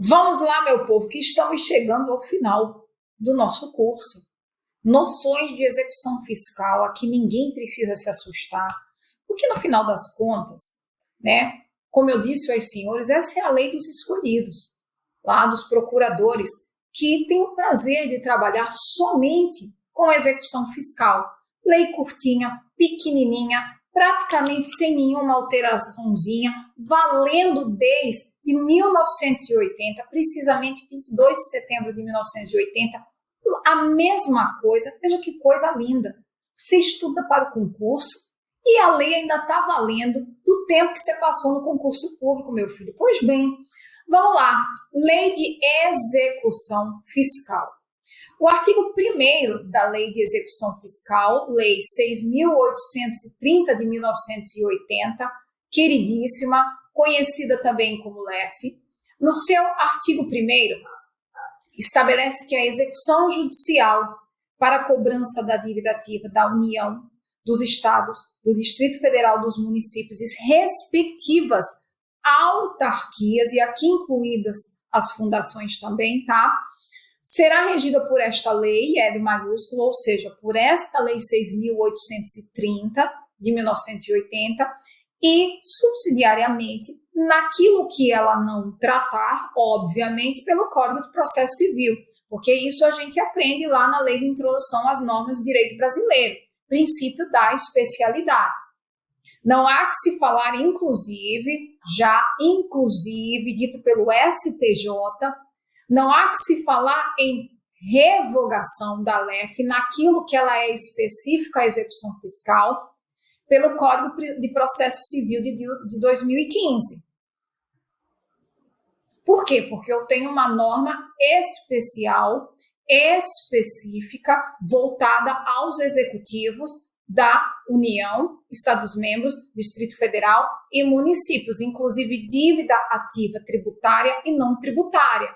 Vamos lá, meu povo, que estamos chegando ao final do nosso curso. Noções de execução fiscal, aqui ninguém precisa se assustar, porque no final das contas, né, como eu disse aos senhores, essa é a lei dos escolhidos, lá dos procuradores, que têm o prazer de trabalhar somente com execução fiscal. Lei curtinha, pequenininha, praticamente sem nenhuma alteraçãozinha, valendo desde 1980, precisamente 22 de setembro de 1980, a mesma coisa. Veja que coisa linda. Você estuda para o concurso e a lei ainda está valendo do tempo que você passou no concurso público, meu filho. Pois bem, vamos lá. Lei de execução fiscal. O artigo 1º da Lei de Execução Fiscal, Lei 6.830 de 1980, queridíssima, conhecida também como LEF, no seu artigo 1º, estabelece que a execução judicial para a cobrança da dívida ativa da União, dos Estados, do Distrito Federal, dos municípios e respectivas autarquias, e aqui incluídas as fundações também, tá? Será regida por esta lei, L maiúsculo, ou seja, por esta lei 6.830 de 1980, e subsidiariamente naquilo que ela não tratar, obviamente, pelo Código de Processo Civil, porque isso a gente aprende lá na Lei de Introdução às Normas do Direito Brasileiro, princípio da especialidade. Não há que se falar, inclusive, dito pelo STJ, não há que se falar em revogação da LEF naquilo que ela é específica à execução fiscal pelo Código de Processo Civil de 2015. Por quê? Porque eu tenho uma norma especial, específica, voltada aos executivos da União, Estados-membros, Distrito Federal e municípios, inclusive dívida ativa tributária e não tributária.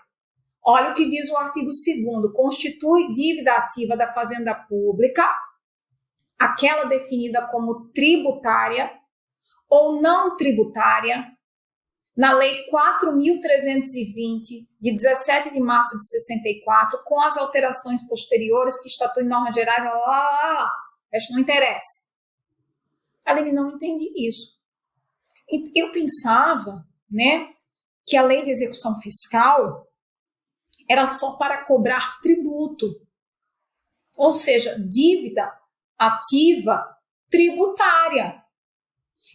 Olha o que diz o artigo 2º, constitui dívida ativa da Fazenda Pública, aquela definida como tributária ou não tributária, na Lei 4.320, de 17 de março de 64, com as alterações posteriores que estatuem normas gerais, isso não interessa. Ele não entende isso. Eu pensava, né, que a lei de execução fiscal era só para cobrar tributo, ou seja, dívida ativa tributária,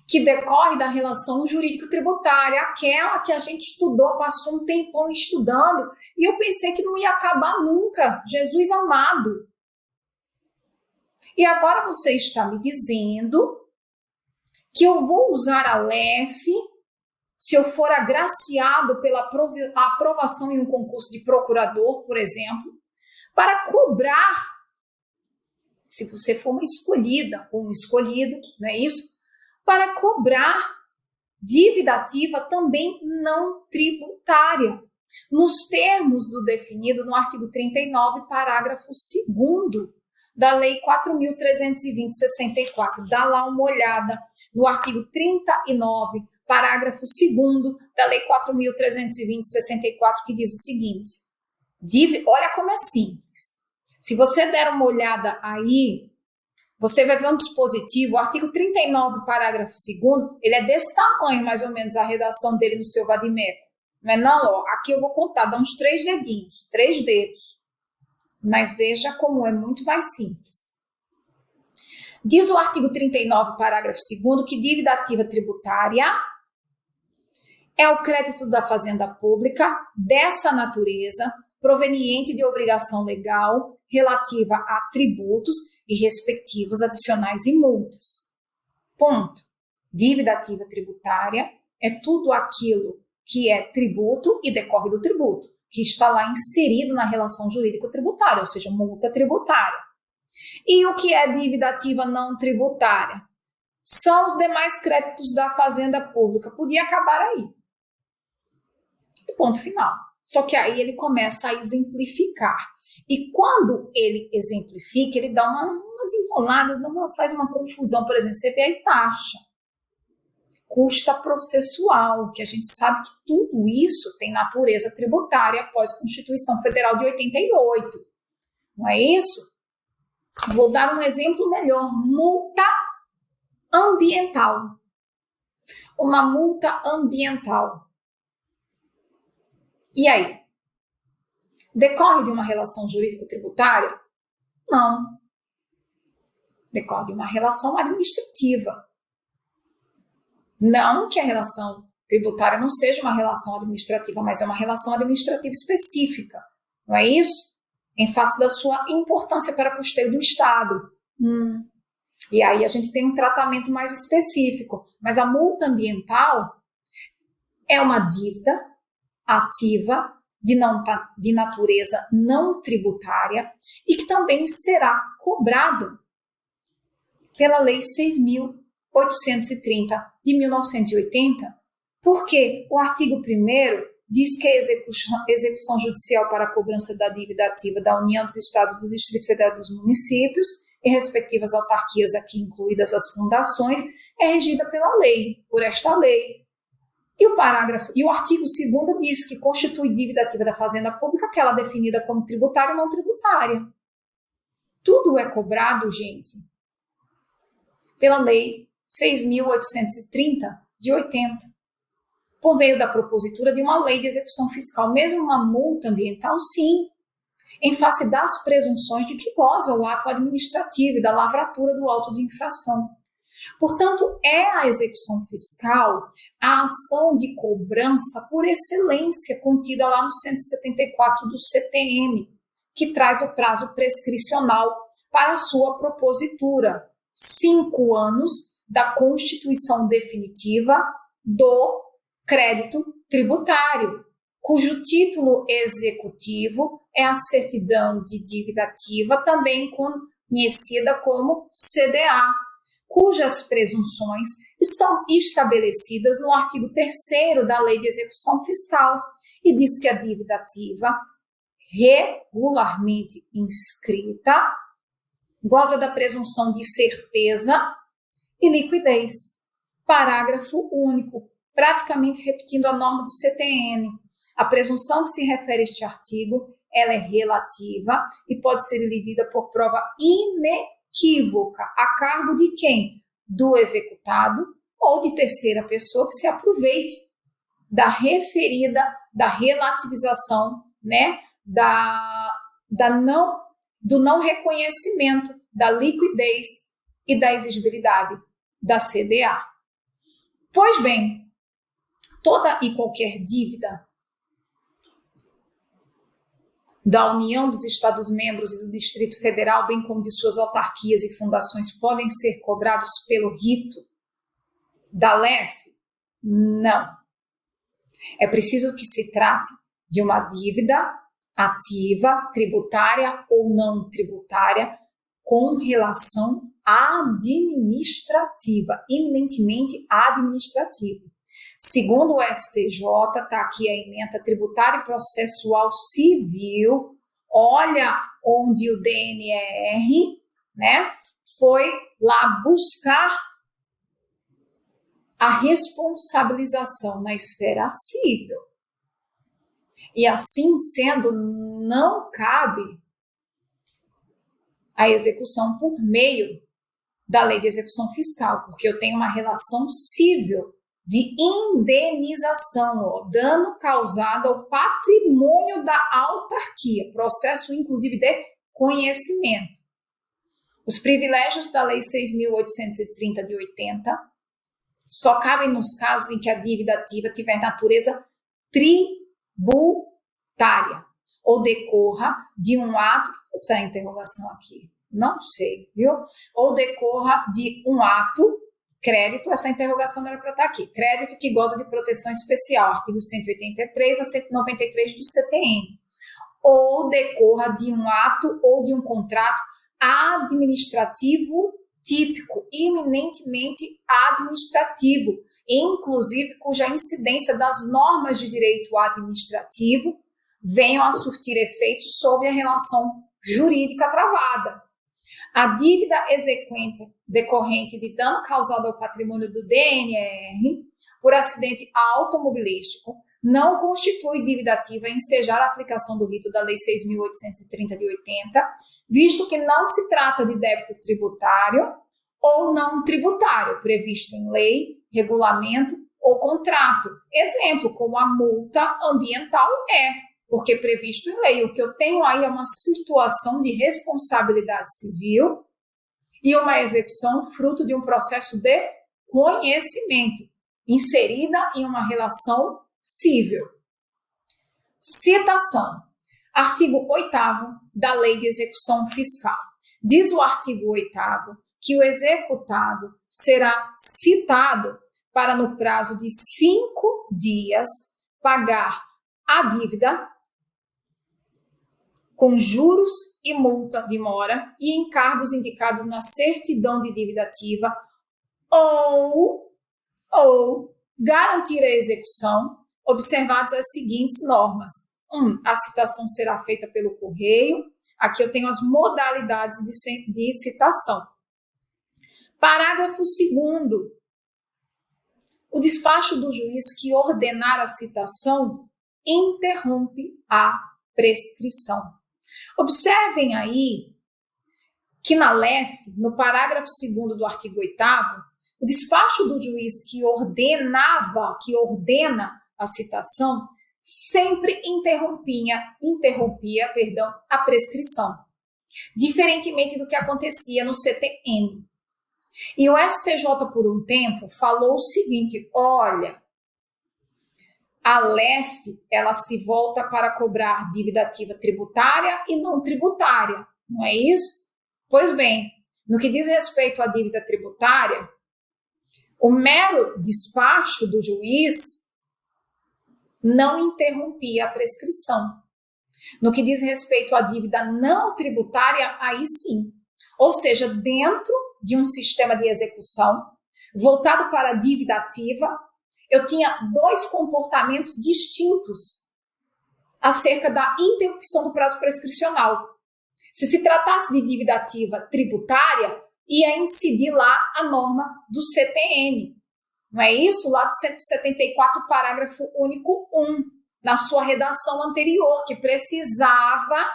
que decorre da relação jurídico-tributária, aquela que a gente estudou, passou um tempão estudando, e eu pensei que não ia acabar nunca, Jesus amado. E agora você está me dizendo que eu vou usar a LEF, se eu for agraciado pela aprovação em um concurso de procurador, por exemplo, para cobrar, se você for uma escolhida ou um escolhido, não é isso? Para cobrar dívida ativa também não tributária, nos termos do definido no artigo 39, parágrafo 2º da Lei 4.320 de 64. Dá lá uma olhada no artigo 39, parágrafo 2º da Lei 4.320 de 64, que diz o seguinte, olha como é simples. Se você der uma olhada aí, você vai ver um dispositivo, o artigo 39, parágrafo 2º, ele é desse tamanho, mais ou menos, a redação dele no seu vadimeco. Não é não? Ó, aqui eu vou contar, dá uns 3 dedinhos, 3 dedos. Mas veja como é muito mais simples. Diz o artigo 39, parágrafo 2º, que dívida ativa tributária é o crédito da Fazenda Pública dessa natureza, proveniente de obrigação legal relativa a tributos e respectivos adicionais e multas. Ponto. Dívida ativa tributária é tudo aquilo que é tributo e decorre do tributo, que está lá inserido na relação jurídico-tributária, ou seja, multa tributária. E o que é dívida ativa não tributária? São os demais créditos da Fazenda Pública. Podia acabar aí. E ponto final. Só que aí ele começa a exemplificar. E quando ele exemplifica, ele dá umas enroladas, faz uma confusão. Por exemplo, você vê aí taxa. custa processual, que a gente sabe que tudo isso tem natureza tributária após a Constituição Federal de 88. Não é isso? Vou dar um exemplo melhor. Multa ambiental. Uma multa ambiental. E aí? Decorre de uma relação jurídico-tributária? Não. Decorre de uma relação administrativa. Não que a relação tributária não seja uma relação administrativa, mas é uma relação administrativa específica. Não é isso? Em face da sua importância para o custeio do Estado. E aí a gente tem um tratamento mais específico. Mas a multa ambiental é uma dívida ativa de natureza não tributária e que também será cobrada pela Lei 6.830 de 1980, porque o artigo 1º diz que a execução judicial para a cobrança da dívida ativa da União, dos Estados, do Distrito Federal e dos municípios e respectivas autarquias, aqui incluídas as fundações, é regida pela lei, por esta lei. E o artigo 2º diz que constitui dívida ativa da Fazenda Pública aquela definida como tributária ou não tributária. Tudo é cobrado, gente, pela Lei 6.830 de 80, por meio da propositura de uma lei de execução fiscal, mesmo uma multa ambiental, sim, em face das presunções de que goza o ato administrativo e da lavratura do auto de infração. Portanto, é a execução fiscal a ação de cobrança por excelência contida lá no 174 do CTN, que traz o prazo prescricional para a sua propositura, 5 anos da constituição definitiva do crédito tributário, cujo título executivo é a certidão de dívida ativa, também conhecida como CDA, cujas presunções estão estabelecidas no artigo 3º da Lei de Execução Fiscal e diz que a dívida ativa, regularmente inscrita, goza da presunção de certeza e liquidez. Parágrafo único, praticamente repetindo a norma do CTN. A presunção que se refere a este artigo, ela é relativa e pode ser lida por prova inequívoca a cargo de quem? Do executado ou de terceira pessoa que se aproveite da referida, da relativização, né, do não reconhecimento da liquidez e da exigibilidade da CDA. Pois bem, toda e qualquer dívida da União, dos Estados-membros e do Distrito Federal, bem como de suas autarquias e fundações, podem ser cobrados pelo rito da LEF? Não. É preciso que se trate de uma dívida ativa, tributária ou não tributária, com relação administrativa, eminentemente administrativa. Segundo o STJ, está aqui a ementa tributária e processual civil, olha onde o DNR, né, foi lá buscar a responsabilização na esfera civil. E assim sendo, não cabe a execução por meio da Lei de Execução Fiscal, porque eu tenho uma relação civil de indenização, dano causado ao patrimônio da autarquia, processo inclusive de conhecimento. Os privilégios da Lei 6.830 de 80 só cabem nos casos em que a dívida ativa tiver natureza tributária ou decorra de um ato, essa interrogação aqui, não sei, viu? Ou decorra de um ato, crédito, essa interrogação era para estar aqui, crédito que goza de proteção especial, artigo 183 a 193 do CTN, ou decorra de um ato ou de um contrato administrativo típico, eminentemente administrativo, inclusive cuja incidência das normas de direito administrativo venham a surtir efeitos sobre a relação jurídica travada. A dívida exequente decorrente de dano causado ao patrimônio do DNR por acidente automobilístico não constitui dívida ativa em ensejar a aplicação do rito da Lei 6.830 de 80, visto que não se trata de débito tributário ou não tributário, previsto em lei, regulamento ou contrato. Exemplo, como a multa ambiental porque previsto em lei. O que eu tenho aí é uma situação de responsabilidade civil e uma execução fruto de um processo de conhecimento, inserida em uma relação civil. Citação. Artigo 8º da Lei de Execução Fiscal. Diz o artigo 8º que o executado será citado para, no prazo de 5 dias, pagar a dívida com juros e multa de mora e encargos indicados na certidão de dívida ativa ou garantir a execução, observadas as seguintes normas. 1. A citação será feita pelo correio. Aqui eu tenho as modalidades de citação. Parágrafo 2º. O despacho do juiz que ordenar a citação interrompe a prescrição. Observem aí que na LEF, no parágrafo 2º do artigo 8º, o despacho do juiz que ordena a citação sempre interrompia, a prescrição, diferentemente do que acontecia no CTN. E o STJ, por um tempo, falou o seguinte: olha, a LEF, ela se volta para cobrar dívida ativa tributária e não tributária, não é isso? Pois bem, no que diz respeito à dívida tributária, o mero despacho do juiz não interrompia a prescrição. No que diz respeito à dívida não tributária, aí sim. Ou seja, dentro de um sistema de execução voltado para a dívida ativa, eu tinha 2 comportamentos distintos acerca da interrupção do prazo prescricional. Se tratasse de dívida ativa tributária, ia incidir lá a norma do CTN. Não é isso? Lá do 174, parágrafo único 1, na sua redação anterior, que precisava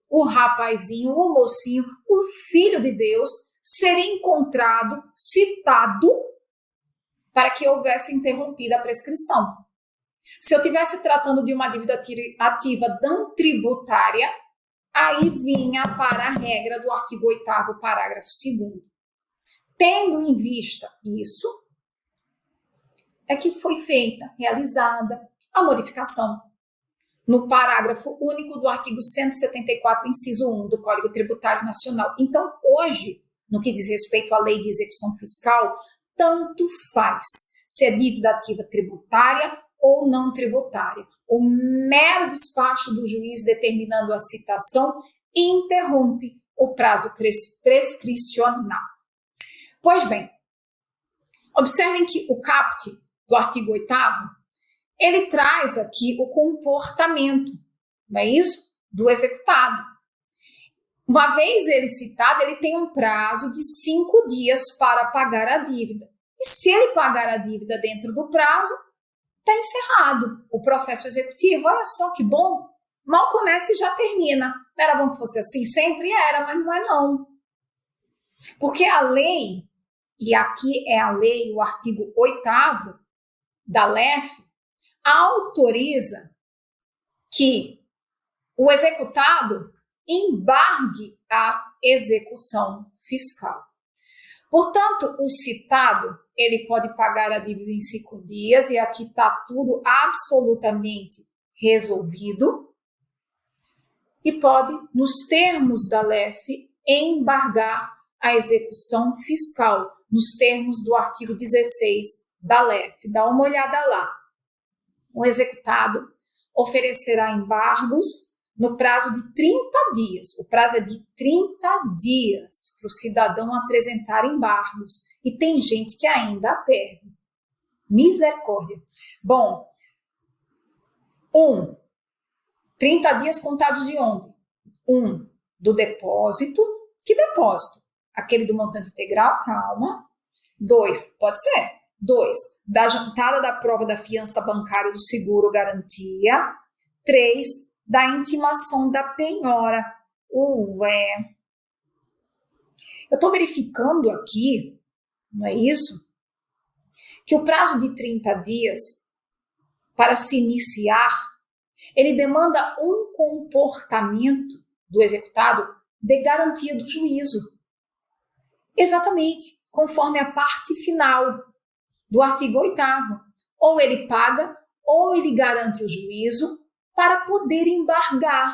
o rapazinho, o mocinho, o filho de Deus ser encontrado, citado, para que houvesse interrompida a prescrição. Se eu estivesse tratando de uma dívida ativa não tributária, aí vinha para a regra do artigo 8º, parágrafo 2º. Tendo em vista isso, é que foi realizada a modificação no parágrafo único do artigo 174, inciso 1 do Código Tributário Nacional. Então, hoje, no que diz respeito à Lei de Execução Fiscal, tanto faz se é dívida ativa tributária ou não tributária. O mero despacho do juiz determinando a citação interrompe o prazo prescricional. Pois bem, observem que o caput do artigo 8º, ele traz aqui o comportamento, não é isso? Do executado. Uma vez ele citado, ele tem um prazo de 5 dias para pagar a dívida. E se ele pagar a dívida dentro do prazo, está encerrado o processo executivo. Olha só que bom. Mal começa e já termina. Não era bom que fosse assim? Sempre era, mas não é não. Porque a lei, e aqui é a lei, o artigo 8º da LEF, autoriza que o executado embargue a execução fiscal. Portanto, o citado, ele pode pagar a dívida em 5 dias, e aqui está tudo absolutamente resolvido, e pode, nos termos da LEF, embargar a execução fiscal, nos termos do artigo 16 da LEF. Dá uma olhada lá. O executado oferecerá embargos no prazo de 30 dias. O prazo é de 30 dias para o cidadão apresentar embargos. E tem gente que ainda perde. Misericórdia. Bom, 1. 30 dias contados de onde? 1. Do depósito. Que depósito? Aquele do montante integral? Calma. 2, pode ser. 2, da juntada da prova da fiança bancária do seguro garantia. 3, da intimação da penhora. Ué. Eu estou verificando aqui, não é isso? Que o prazo de 30 dias para se iniciar, ele demanda um comportamento do executado de garantia do juízo. Exatamente, conforme a parte final do artigo 8º. Ou ele paga, ou ele garante o juízo para poder embargar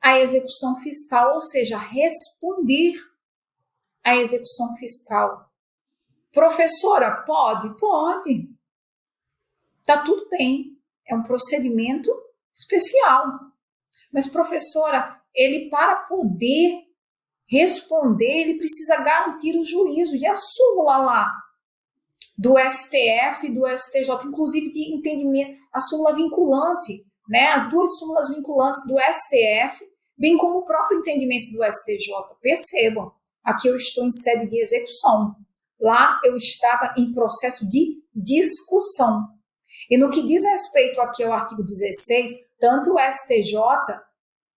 a execução fiscal, ou seja, responder à execução fiscal. Professora, pode? Pode. Tá tudo bem. É um procedimento especial. Mas, professora, ele para poder responder, ele precisa garantir o juízo. E a súmula lá do STF e do STJ, inclusive de entendimento, a súmula vinculante, né? As duas súmulas vinculantes do STF, bem como o próprio entendimento do STJ. Percebam, aqui eu estou em sede de execução. Lá eu estava em processo de discussão. E no que diz respeito aqui ao artigo 16, tanto o STJ,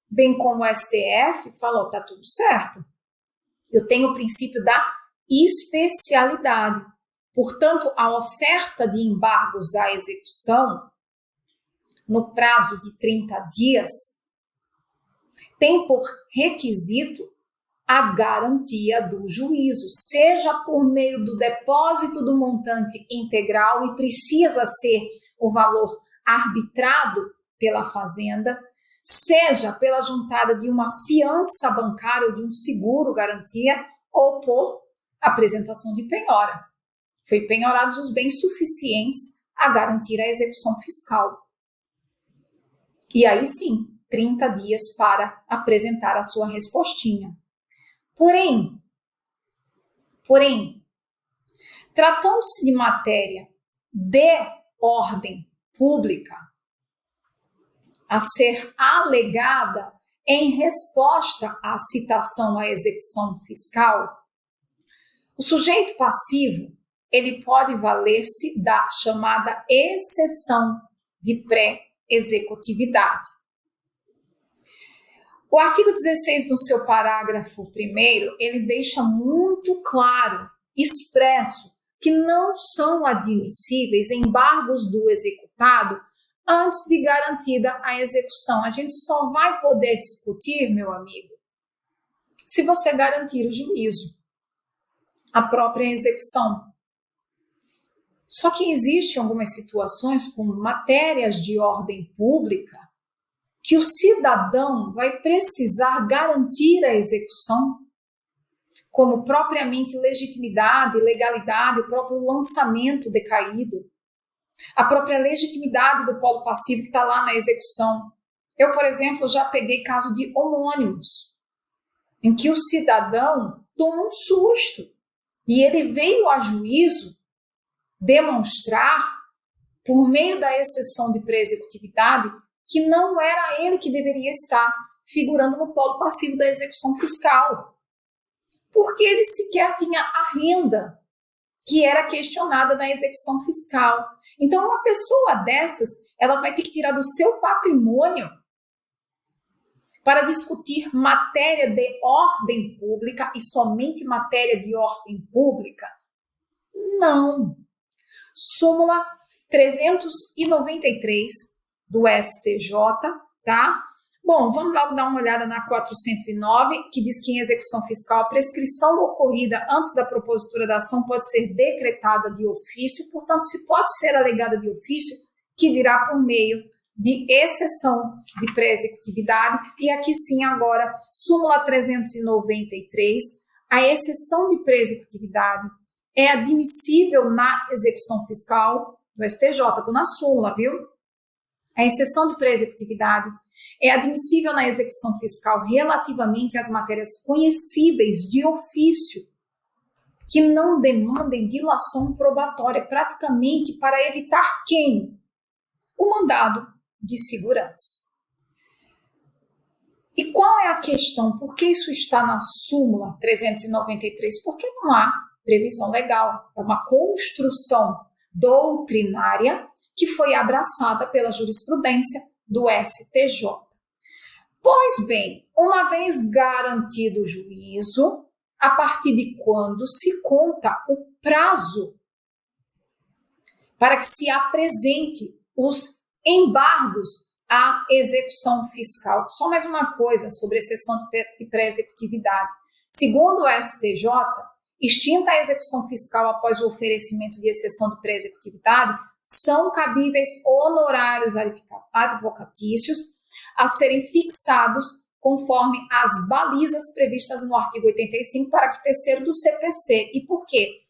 bem como o STF, falou, tá tudo certo. Eu tenho o princípio da especialidade. Portanto, a oferta de embargos à execução, no prazo de 30 dias, tem por requisito a garantia do juízo, seja por meio do depósito do montante integral e precisa ser o valor arbitrado pela Fazenda, seja pela juntada de uma fiança bancária ou de um seguro garantia ou por apresentação de penhora. Foi penhorados os bens suficientes a garantir a execução fiscal. E aí sim, 30 dias para apresentar a sua respostinha. Porém, tratando-se de matéria de ordem pública a ser alegada em resposta à citação à execução fiscal, o sujeito passivo ele pode valer-se da chamada exceção de pré-executividade. O artigo 16, no seu parágrafo 1º, ele deixa muito claro, expresso, que não são admissíveis embargos do executado antes de garantida a execução. A gente só vai poder discutir, meu amigo, se você garantir o juízo, a própria execução. Só que existem algumas situações, como matérias de ordem pública, que o cidadão vai precisar garantir a execução, como propriamente legitimidade, legalidade, o próprio lançamento decaído, a própria legitimidade do polo passivo que está lá na execução. Eu, por exemplo, já peguei caso de homônimos, em que o cidadão tomou um susto e ele veio a juízo demonstrar, por meio da exceção de pré-executividade, que não era ele que deveria estar figurando no polo passivo da execução fiscal, porque ele sequer tinha a renda que era questionada na execução fiscal. Então, uma pessoa dessas, ela vai ter que tirar do seu patrimônio para discutir matéria de ordem pública e somente matéria de ordem pública? Não. Súmula 393 do STJ, tá? Bom, vamos logo dar uma olhada na 409, que diz que em execução fiscal a prescrição ocorrida antes da propositura da ação pode ser decretada de ofício, portanto, se pode ser alegada de ofício, que dirá por meio de exceção de pré-executividade. E aqui sim, agora, súmula 393, a exceção de pré-executividade é admissível na execução fiscal do STJ, estou na súmula, viu? A exceção de pré-executividade é admissível na execução fiscal relativamente às matérias conhecíveis de ofício, que não demandem dilação probatória, praticamente para evitar quem? O mandado de segurança. E qual é a questão? Por que isso está na súmula 393? Porque não há previsão legal. É uma construção doutrinária que foi abraçada pela jurisprudência do STJ. Pois bem, uma vez garantido o juízo, a partir de quando se conta o prazo para que se apresente os embargos à execução fiscal? Só mais uma coisa sobre exceção de pré-executividade. Segundo o STJ, extinta a execução fiscal após o oferecimento de exceção de pré-executividade, são cabíveis honorários advocatícios a serem fixados conforme as balizas previstas no artigo 85, parágrafo 3º do CPC. E por quê?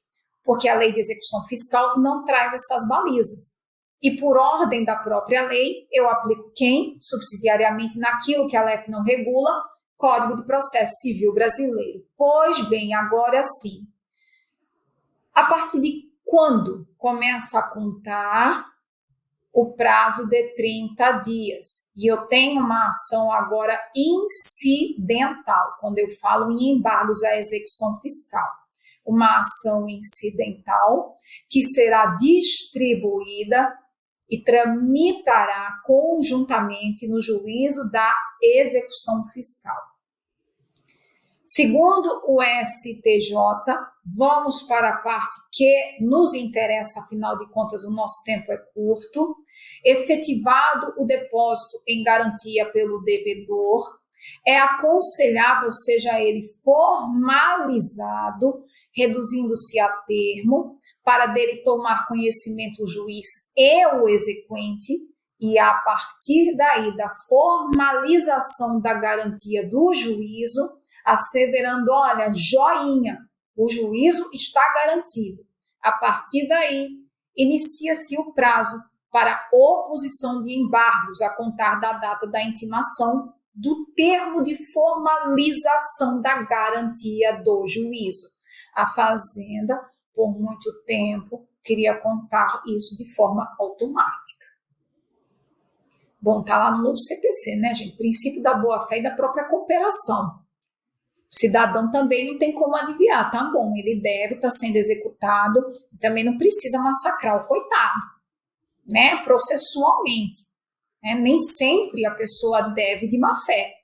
Porque a lei de execução fiscal não traz essas balizas. E por ordem da própria lei, eu aplico quem? Subsidiariamente naquilo que a LEF não regula, Código de Processo Civil Brasileiro. Pois bem, agora sim. A partir de quando começa a contar o prazo de 30 dias? E eu tenho uma ação agora incidental, quando eu falo em embargos à execução fiscal. Uma ação incidental que será distribuída e tramitará conjuntamente no juízo da execução fiscal. Segundo o STJ, vamos para a parte que nos interessa, afinal de contas o nosso tempo é curto. Efetivado o depósito em garantia pelo devedor, é aconselhável seja ele formalizado, reduzindo-se a termo, para dele tomar conhecimento o juiz e o exequente, e a partir daí da formalização da garantia do juízo, asseverando, olha, joinha, o juízo está garantido. A partir daí, inicia-se o prazo para oposição de embargos a contar da data da intimação do termo de formalização da garantia do juízo. A Fazenda, por muito tempo, queria contar isso de forma automática. Bom, tá lá no novo CPC, né, gente? Princípio da boa-fé e da própria cooperação. O cidadão também não tem como adivinhar, tá bom, ele deve estar sendo executado, também não precisa massacrar o coitado, né, processualmente. Né? Nem sempre a pessoa deve de má fé,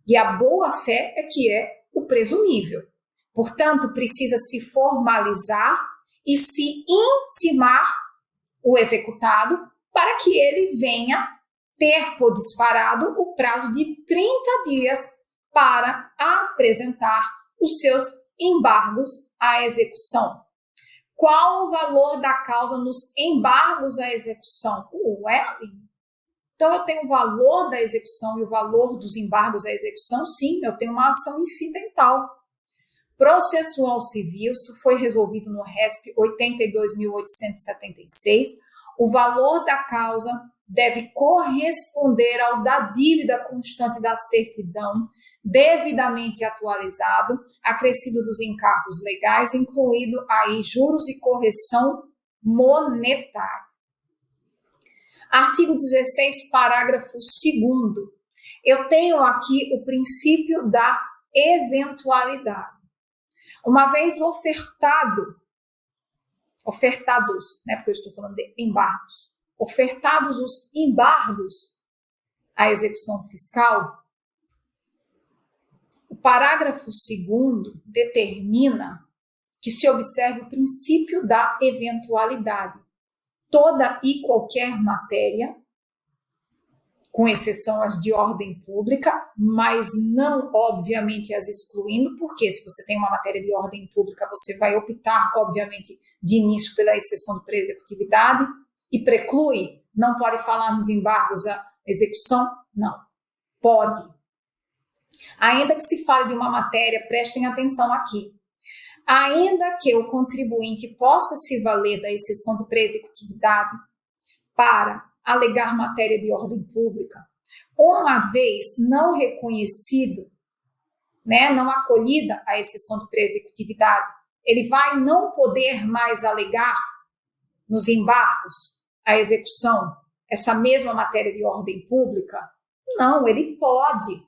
e a boa-fé é que é o presumível. Portanto, precisa se formalizar e se intimar o executado para que ele venha ter por disparado o prazo de 30 dias para apresentar os seus embargos à execução. Qual o valor da causa nos embargos à execução? Então, eu tenho o valor da execução e o valor dos embargos à execução? Sim, eu tenho uma ação incidental. Processual civil, isso foi resolvido no RESP 82.876. O valor da causa deve corresponder ao da dívida constante da certidão, devidamente atualizado, acrescido dos encargos legais, incluído aí juros e correção monetária. Artigo 16, parágrafo 2º. Eu tenho aqui o princípio da eventualidade. Uma vez ofertados, né, porque eu estou falando de embargos, ofertados os embargos à execução fiscal, o parágrafo 2º determina que se observe o princípio da eventualidade. Toda e qualquer matéria, com exceção as de ordem pública, mas não, obviamente, as excluindo, porque se você tem uma matéria de ordem pública, você vai optar, obviamente, de início pela exceção de pré-executividade e preclui, não pode falar nos embargos à execução? Não, pode. Ainda que se fale de uma matéria, prestem atenção aqui, ainda que o contribuinte possa se valer da exceção de pré-executividade para alegar matéria de ordem pública, uma vez não reconhecido, né, não acolhida a exceção de pré-executividade, ele vai não poder mais alegar nos embargos à execução essa mesma matéria de ordem pública? Não, ele pode.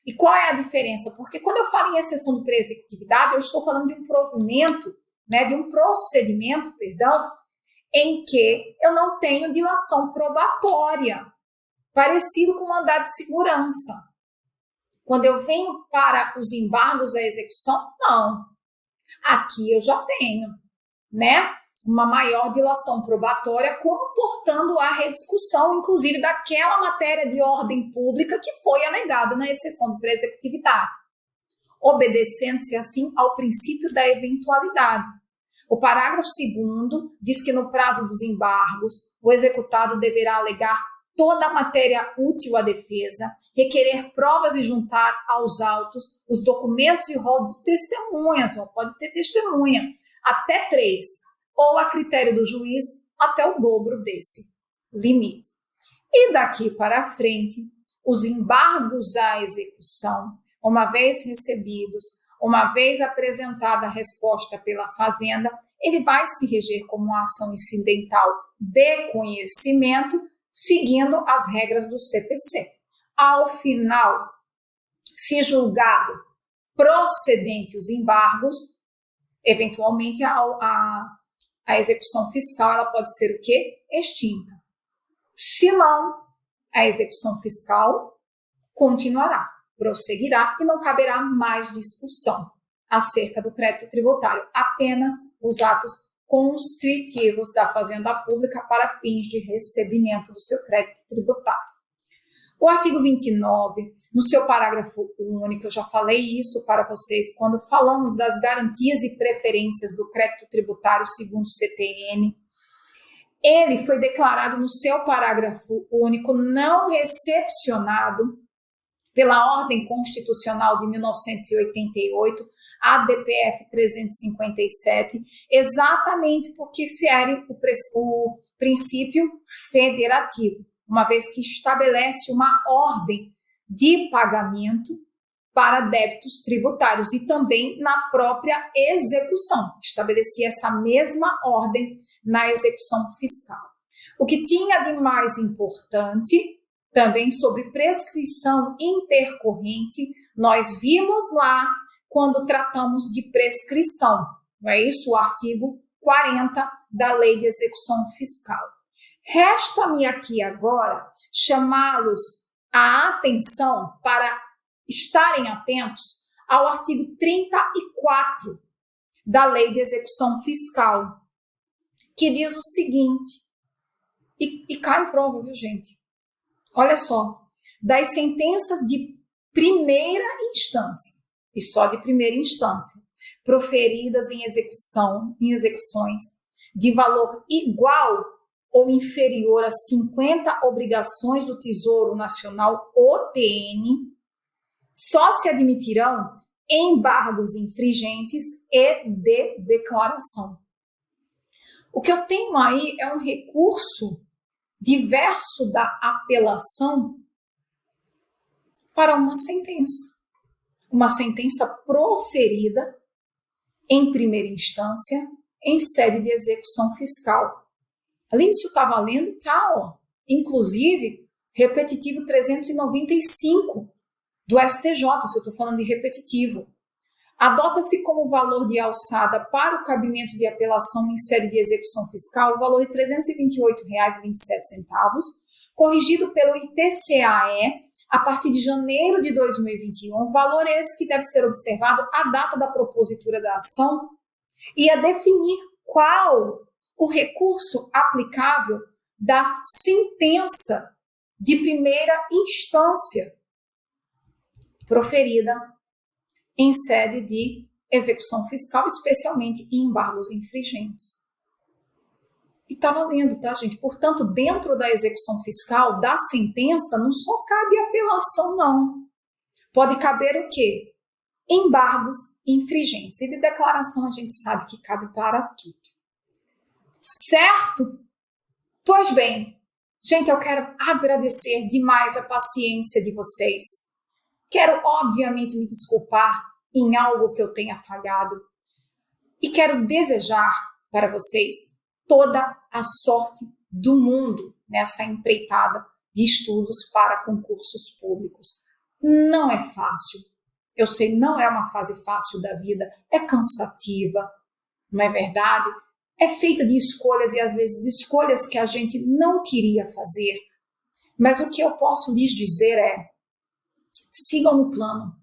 E qual é a diferença? Porque quando eu falo em exceção de pré-executividade, eu estou falando de um provimento, né, de um procedimento, em que eu não tenho dilação probatória, parecido com mandado de segurança. Quando eu venho para os embargos à execução, não. Aqui eu já tenho, né, uma maior dilação probatória, comportando a rediscussão, inclusive, daquela matéria de ordem pública que foi alegada na exceção de pré-executividade, obedecendo-se, assim, ao princípio da eventualidade. O parágrafo 2º diz que, no prazo dos embargos, o executado deverá alegar toda a matéria útil à defesa, requerer provas e juntar aos autos os documentos e rol de testemunhas, ou pode ter testemunha, até 3, ou a critério do juiz, até o dobro desse limite. E daqui para frente, os embargos à execução, uma vez recebidos, uma vez apresentada a resposta pela Fazenda, ele vai se reger como uma ação incidental de conhecimento, seguindo as regras do CPC. Ao final, se julgado procedente os embargos, eventualmente a execução fiscal ela pode ser o quê? Extinta. Se não, a execução fiscal continuará, prosseguirá e não caberá mais discussão acerca do crédito tributário, apenas os atos constritivos da Fazenda Pública para fins de recebimento do seu crédito tributário. O artigo 29, no seu parágrafo único, eu já falei isso para vocês quando falamos das garantias e preferências do crédito tributário segundo o CTN. Ele foi declarado no seu parágrafo único não recepcionado pela Ordem Constitucional de 1988, ADPF 357, exatamente porque fere o princípio federativo, uma vez que estabelece uma ordem de pagamento para débitos tributários e também na própria execução. Estabelecia essa mesma ordem na execução fiscal. O que tinha de mais importante, também sobre prescrição intercorrente, nós vimos lá quando tratamos de prescrição. Não é isso? O artigo 40 da Lei de Execução Fiscal. Resta-me aqui agora chamá-los a atenção para estarem atentos ao artigo 34 da Lei de Execução Fiscal, que diz o seguinte, e cai em prova, viu, gente? Olha só, das sentenças de primeira instância, e só de primeira instância, proferidas em execuções de valor igual ou inferior a 50 obrigações do Tesouro Nacional, OTN, só se admitirão embargos infringentes e de declaração. O que eu tenho aí é um recurso diverso da apelação para uma sentença proferida em primeira instância em sede de execução fiscal. Além disso, está valendo, inclusive, repetitivo 395 do STJ, se eu estou falando de repetitivo. Adota-se como valor de alçada para o cabimento de apelação em sede de execução fiscal o valor de R$ 328,27, corrigido pelo IPCAE a partir de janeiro de 2021, valor esse que deve ser observado à data da propositura da ação e a definir qual o recurso aplicável da sentença de primeira instância proferida em sede de execução fiscal, especialmente em embargos infringentes. E está valendo, tá, gente? Portanto, dentro da execução fiscal, da sentença, não só cabe apelação, não. Pode caber o quê? Embargos infringentes. E de declaração a gente sabe que cabe para tudo. Certo? Pois bem, gente, eu quero agradecer demais a paciência de vocês. Quero, obviamente, me desculpar em algo que eu tenha falhado. E quero desejar para vocês toda a sorte do mundo nessa empreitada de estudos para concursos públicos. Não é fácil. Eu sei, não é uma fase fácil da vida, é cansativa, não é verdade? É feita de escolhas e às vezes escolhas que a gente não queria fazer. Mas o que eu posso lhes dizer é: sigam no plano,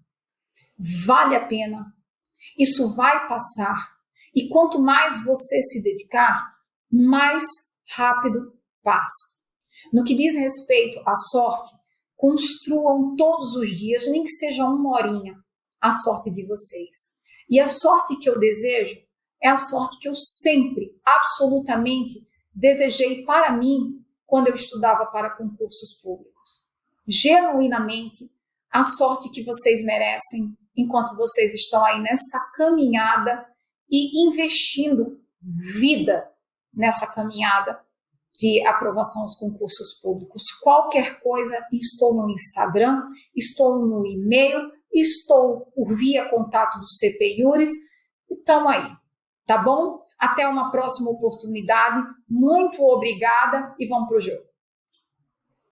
vale a pena, isso vai passar. E quanto mais você se dedicar, mais rápido passa. No que diz respeito à sorte, construam todos os dias, nem que seja uma horinha, a sorte de vocês. E a sorte que eu desejo é a sorte que eu sempre, absolutamente, desejei para mim quando eu estudava para concursos públicos. Genuinamente, a sorte que vocês merecem enquanto vocês estão aí nessa caminhada e investindo vida nessa caminhada de aprovação aos concursos públicos. Qualquer coisa, estou no Instagram, estou no e-mail, estou por via contato do CP Iuris e estamos aí, tá bom? Até uma próxima oportunidade. Muito obrigada e vamos para o jogo.